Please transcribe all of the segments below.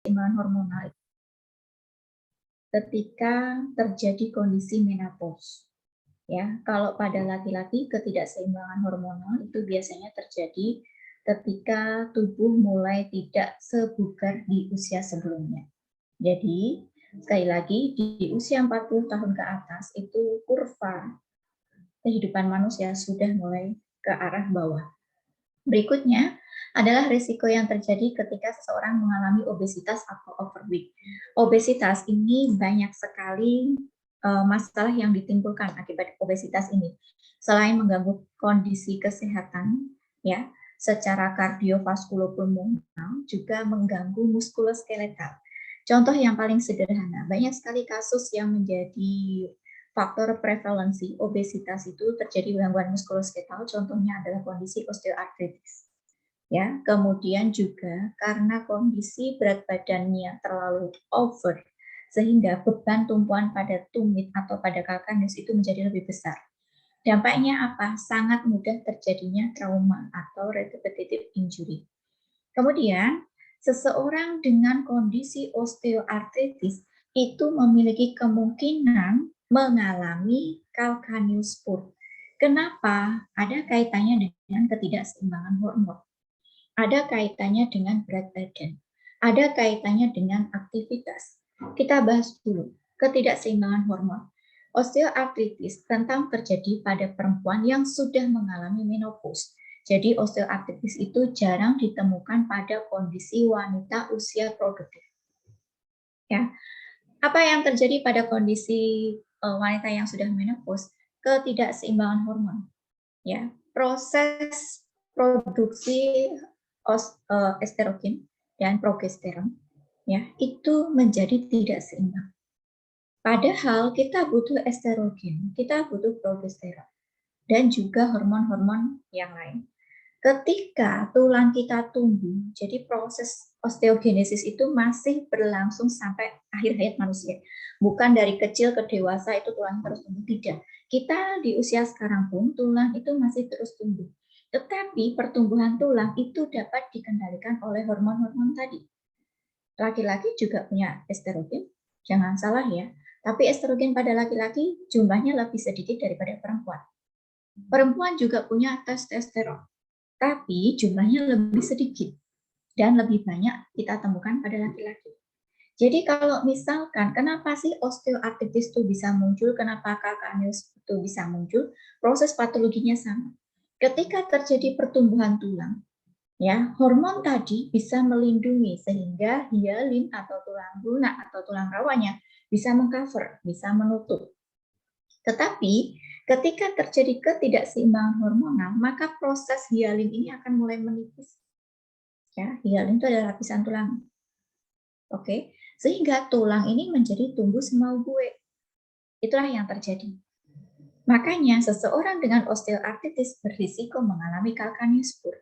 keseimbangan hormonal ketika terjadi kondisi menopause. Ya, kalau pada laki-laki ketidakseimbangan hormonal itu biasanya terjadi ketika tubuh mulai tidak sebugar di usia sebelumnya. Jadi, sekali lagi di usia 40 tahun ke atas itu kurva kehidupan manusia sudah mulai ke arah bawah. Berikutnya adalah risiko yang terjadi ketika seseorang mengalami obesitas atau overweight. Obesitas ini banyak sekali masalah yang ditimbulkan akibat obesitas ini. Selain mengganggu kondisi kesehatan, ya, secara kardiovaskulopulmonal juga mengganggu muskuloskeletal. Contoh yang paling sederhana, banyak sekali kasus yang menjadi faktor prevalensi obesitas itu terjadi gangguan muskuloskeletal, contohnya adalah kondisi osteoartritis. Ya, kemudian juga karena kondisi berat badannya terlalu over, sehingga beban tumpuan pada tumit atau pada kalkanus itu menjadi lebih besar. Dampaknya apa? Sangat mudah terjadinya trauma atau repetitive injury. Kemudian, seseorang dengan kondisi osteoartritis itu memiliki kemungkinan mengalami calcaneus spur. Kenapa? Ada kaitannya dengan ketidakseimbangan hormon. Ada kaitannya dengan berat badan. Ada kaitannya dengan aktivitas. Kita bahas dulu ketidakseimbangan hormon. Osteoartritis rentan terjadi pada perempuan yang sudah mengalami menopause. Jadi osteoartritis itu jarang ditemukan pada kondisi wanita usia produktif. Ya, apa yang terjadi pada kondisi wanita yang sudah menopause? Ketidakseimbangan hormon. Ya, proses produksi estrogen dan progesteron, ya, itu menjadi tidak seimbang. Padahal kita butuh estrogen, kita butuh progesteron, dan juga hormon-hormon yang lain. Ketika tulang kita tumbuh, jadi proses osteogenesis itu masih berlangsung sampai akhir hayat manusia. Bukan dari kecil ke dewasa itu tulang terus tumbuh, tidak. Kita di usia sekarang pun tulang itu masih terus tumbuh. Tetapi pertumbuhan tulang itu dapat dikendalikan oleh hormon-hormon tadi. Laki-laki juga punya estrogen, jangan salah ya. Tapi estrogen pada laki-laki jumlahnya lebih sedikit daripada perempuan. Perempuan juga punya testosteron, tapi jumlahnya lebih sedikit dan lebih banyak kita temukan pada laki-laki. Jadi kalau misalkan kenapa sih osteoartritis itu bisa muncul, kenapa calcaneus itu bisa muncul, proses patologinya sama. Ketika terjadi pertumbuhan tulang, ya, hormon tadi bisa melindungi sehingga hialin atau tulang lunak atau tulang rawanya bisa mengcover, bisa menutup. Tetapi ketika terjadi ketidakseimbangan hormonal, maka proses hialin ini akan mulai menipis. Ya, hialin itu adalah lapisan tulang. Oke, sehingga tulang ini menjadi tumbuh semau gue. Itulah yang terjadi. Makanya seseorang dengan osteoartritis berisiko mengalami calcaneus spur.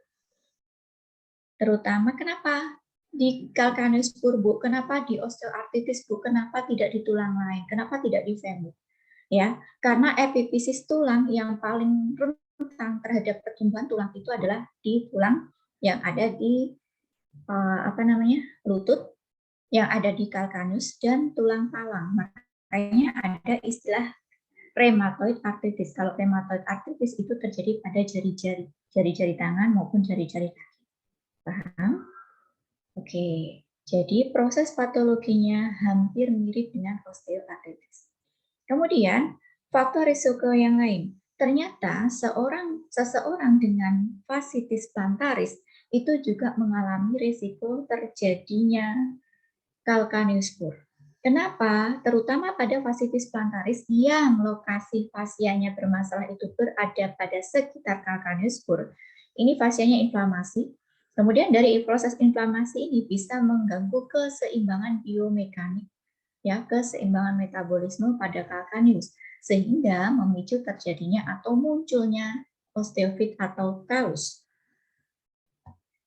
Terutama kenapa di calcaneus spur, Bu? Kenapa di osteoartritis, Bu? Kenapa tidak di tulang lain? Kenapa tidak di femur? Ya, karena epifisis tulang yang paling rentan terhadap pertumbuhan tulang itu adalah di tulang yang ada di lutut, yang ada di calcaneus dan tulang palang. Makanya ada istilah rheumatoid arthritis. Kalau rheumatoid arthritis itu terjadi pada jari-jari tangan maupun jari-jari kaki. Paham? Oke. Jadi proses patologinya hampir mirip dengan osteoartritis. Kemudian faktor risiko yang lain. Ternyata seseorang dengan fasciitis plantaris itu juga mengalami risiko terjadinya calcaneus spur. Kenapa? Terutama pada fasciitis plantaris yang lokasi fasianya bermasalah itu berada pada sekitar calcaneus spur. Ini fasianya inflamasi. Kemudian dari proses inflamasi ini bisa mengganggu keseimbangan biomekanik, ya, keseimbangan metabolisme pada calcaneus, sehingga memicu terjadinya atau munculnya osteofit atau kalus.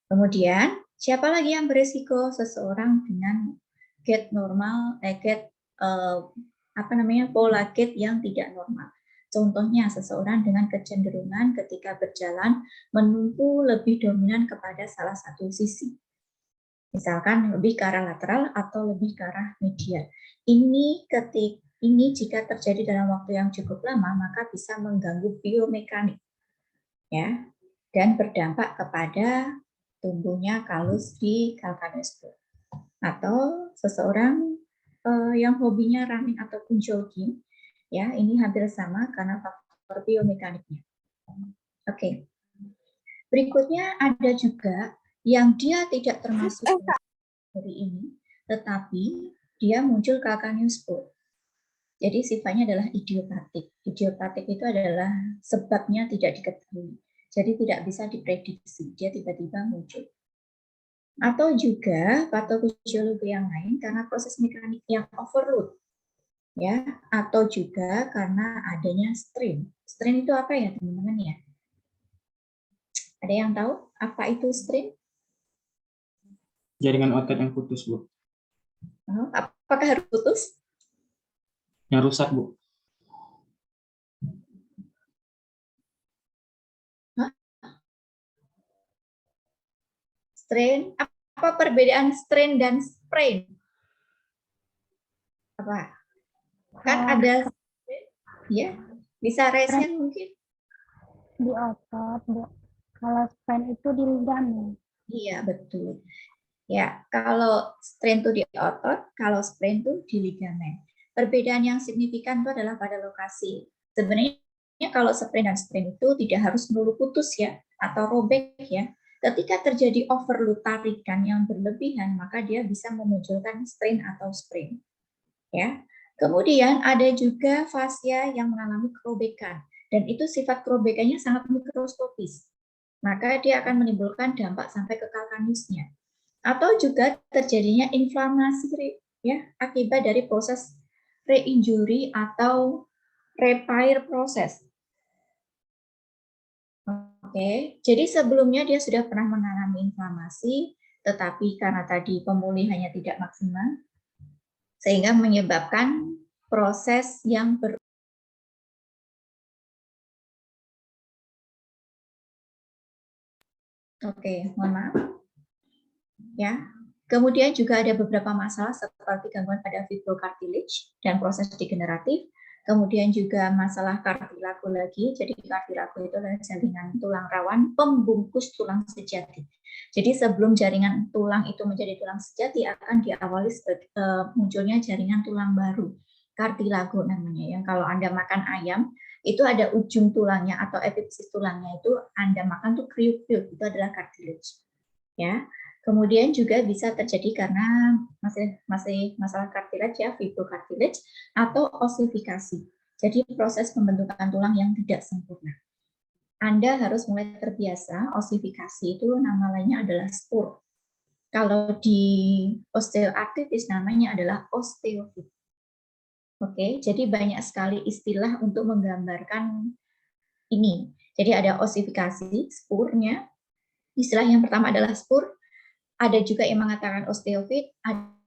Kemudian, siapa lagi yang berisiko? Seseorang dengan pola gait yang tidak normal. Contohnya, seseorang dengan kecenderungan ketika berjalan menumpu lebih dominan kepada salah satu sisi. Misalkan lebih ke arah lateral atau lebih ke arah medial. Ini jika terjadi dalam waktu yang cukup lama, maka bisa mengganggu biomekanik, ya, dan berdampak kepada tumbuhnya kalus di calcaneus spur. Atau seseorang yang hobinya running ataupun jogging, ya, ini hampir sama karena faktor biomekaniknya. Oke. Berikutnya ada juga yang dia tidak termasuk dari ini, tetapi dia muncul calcaneus spur. Jadi sifatnya adalah idiopatik. Idiopatik itu adalah sebabnya tidak diketahui. Jadi tidak bisa diprediksi, dia tiba-tiba muncul. Atau juga patofisiologi yang lain karena proses mekanik yang overload, ya, atau juga karena adanya strain. Strain itu apa ya teman-teman ya? Ada yang tahu apa itu strain? Jaringan otot yang putus, Bu. Apakah harus putus? Yang rusak, Bu. Strain, apa perbedaan strain dan sprain? Apa? Kan ada strain, ya, bisa raise-nya mungkin? Di otot, Bu. Kalau sprain itu di ligamen. Iya, betul. Ya, kalau strain itu di otot, kalau sprain itu di ligamen. Perbedaan yang signifikan itu adalah pada lokasi. Sebenarnya kalau sprain dan strain itu tidak harus melulu putus ya, atau robek ya. Ketika terjadi overload tarikan yang berlebihan, maka dia bisa memunculkan strain atau sprain. Ya. Kemudian ada juga fascia yang mengalami kerobekan, dan itu sifat kerobekannya sangat mikroskopis. Maka dia akan menimbulkan dampak sampai ke calcaneusnya. Atau juga terjadinya inflamasi ya akibat dari proses re-injury atau repair proses. Oke, jadi sebelumnya dia sudah pernah mengalami inflamasi, tetapi karena tadi pemulihannya tidak maksimal, sehingga menyebabkan proses yang Oke, mohon maaf. Ya. Kemudian juga ada beberapa masalah seperti gangguan pada fibrocartilage dan proses degeneratif. Kemudian juga masalah kartilago lagi. Jadi kartilago itu adalah jaringan tulang rawan pembungkus tulang sejati. Jadi sebelum jaringan tulang itu menjadi tulang sejati akan diawali munculnya jaringan tulang baru. Kartilago namanya. Yang kalau Anda makan ayam, itu ada ujung tulangnya atau epipsis tulangnya itu Anda makan tuh kriuk-kriuk, itu adalah cartilage. Ya. Kemudian juga bisa terjadi karena masih masalah cartilage ya, fibrocartilage atau osifikasi. Jadi proses pembentukan tulang yang tidak sempurna. Anda harus mulai terbiasa, osifikasi itu nama lainnya adalah spur. Kalau di osteoartritis namanya adalah osteofit. Oke, jadi banyak sekali istilah untuk menggambarkan ini. Jadi ada osifikasi, spurnya. Istilah yang pertama adalah spur. Ada juga yang mengatakan osteofit, ada